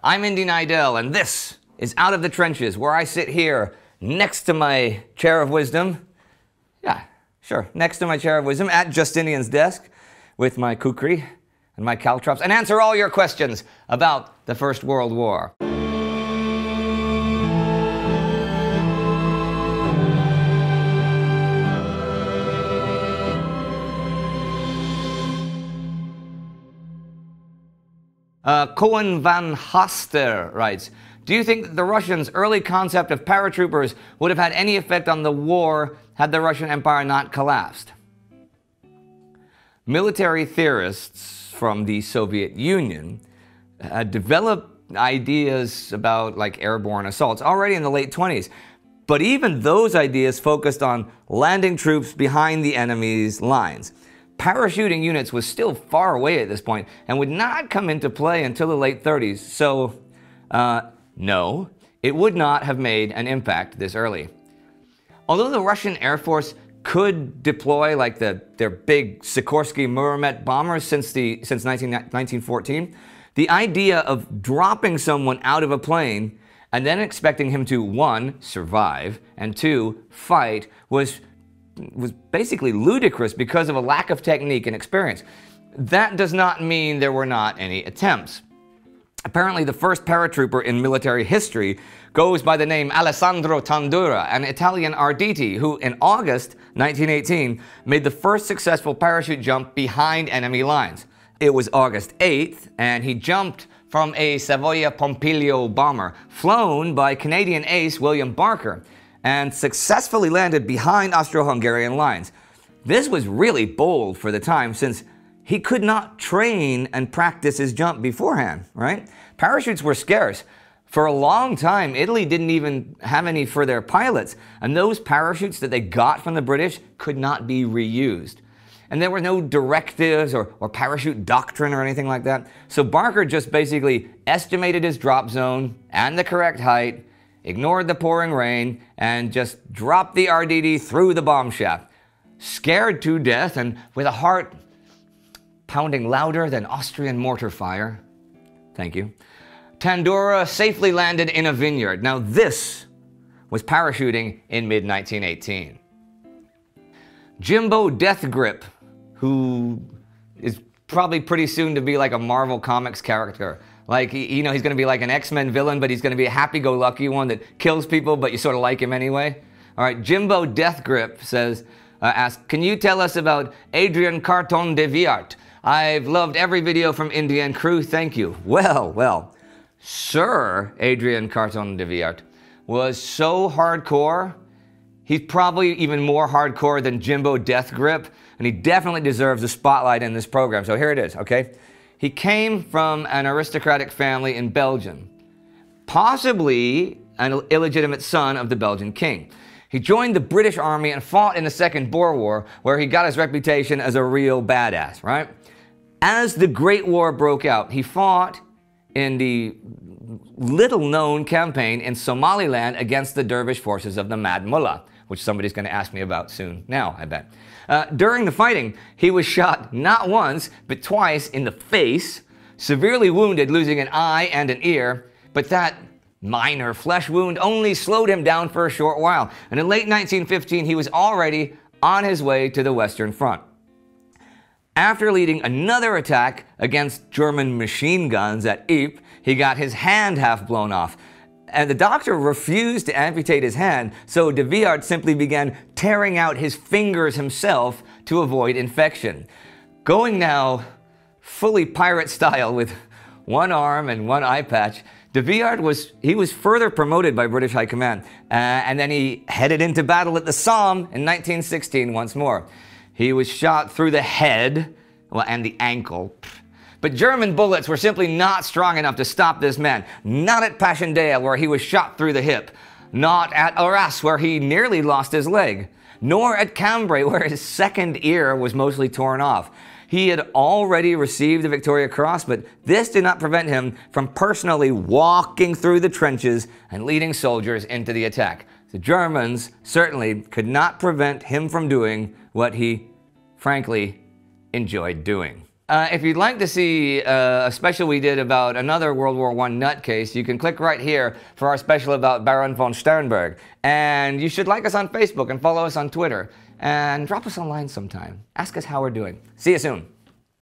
I'm Indy Nidell, and this is Out of the Trenches, where I sit here next to my chair of wisdom. Yeah, sure, next to my chair of wisdom at Justinian's desk with my kukri and my caltrops and answer all your questions about the First World War. Cohen van Haster writes, do you think that the Russians' early concept of paratroopers would have had any effect on the war had the Russian Empire not collapsed? Military theorists from the Soviet Union developed ideas about like airborne assaults already in the late 20s. But even those ideas focused on landing troops behind the enemy's lines. Parachuting units was still far away at this point and would not come into play until the late 30s, so no, it would not have made an impact this early. Although the Russian Air Force could deploy like their big Sikorsky Muramet bombers since 1914, the idea of dropping someone out of a plane and then expecting him to, 1, survive, and 2, fight was basically ludicrous because of a lack of technique and experience. That does not mean there were not any attempts. Apparently, the first paratrooper in military history goes by the name Alessandro Tandura, an Italian Arditi who, in August 1918, made the first successful parachute jump behind enemy lines. It was August 8th, and he jumped from a Savoia Pompilio bomber, flown by Canadian ace William Barker, and successfully landed behind Austro-Hungarian lines. This was really bold for the time since he could not train and practice his jump beforehand, right? Parachutes were scarce. For a long time, Italy didn't even have any for their pilots, and those parachutes that they got from the British could not be reused. And there were no directives or parachute doctrine or anything like that. So Barker just basically estimated his drop zone and the correct height, ignored the pouring rain, and just dropped the RDD through the bomb shaft. Scared to death and with a heart pounding louder than Austrian mortar fire, thank you, Tandura safely landed in a vineyard. Now this was parachuting in mid-1918. Jimbo Deathgrip, who is probably pretty soon to be like a Marvel Comics character. Like, you know, he's going to be like an X-Men villain, but he's going to be a happy-go-lucky one that kills people, but you sort of like him anyway. All right, Jimbo Deathgrip says, asks, can you tell us about Adrian Carton de Wiart? I've loved every video from India and crew, thank you. Well, Sir Adrian Carton de Wiart was so hardcore, he's probably even more hardcore than Jimbo Deathgrip, and he definitely deserves a spotlight in this program. So here it is, okay? He came from an aristocratic family in Belgium, possibly an illegitimate son of the Belgian king. He joined the British Army and fought in the Second Boer War, where he got his reputation as a real badass, right? As the Great War broke out, he fought in the little-known campaign in Somaliland against the dervish forces of the Mad Mullah, which somebody's going to ask me about soon now, I bet. During the fighting, he was shot not once, but twice in the face, severely wounded, losing an eye and an ear, but that minor flesh wound only slowed him down for a short while, and in late 1915 he was already on his way to the Western Front. After leading another attack against German machine guns at Ypres, he got his hand half blown off, and the doctor refused to amputate his hand, so de Wiart simply began tearing out his fingers himself to avoid infection. Going now fully pirate style with one arm and one eye patch, de Wiart was further promoted by British High Command, and then he headed into battle at the Somme in 1916 once more. He was shot through the head, well, and the ankle. But German bullets were simply not strong enough to stop this man. Not at Passchendaele, where he was shot through the hip. Not at Arras, where he nearly lost his leg. Nor at Cambrai, where his second ear was mostly torn off. He had already received the Victoria Cross, but this did not prevent him from personally walking through the trenches and leading soldiers into the attack. The Germans certainly could not prevent him from doing what he, frankly, enjoyed doing. If you'd like to see a special we did about another World War I nutcase, you can click right here for our special about Baron von Sternberg. And you should like us on Facebook and follow us on Twitter. And drop us a line sometime. Ask us how we're doing. See you soon.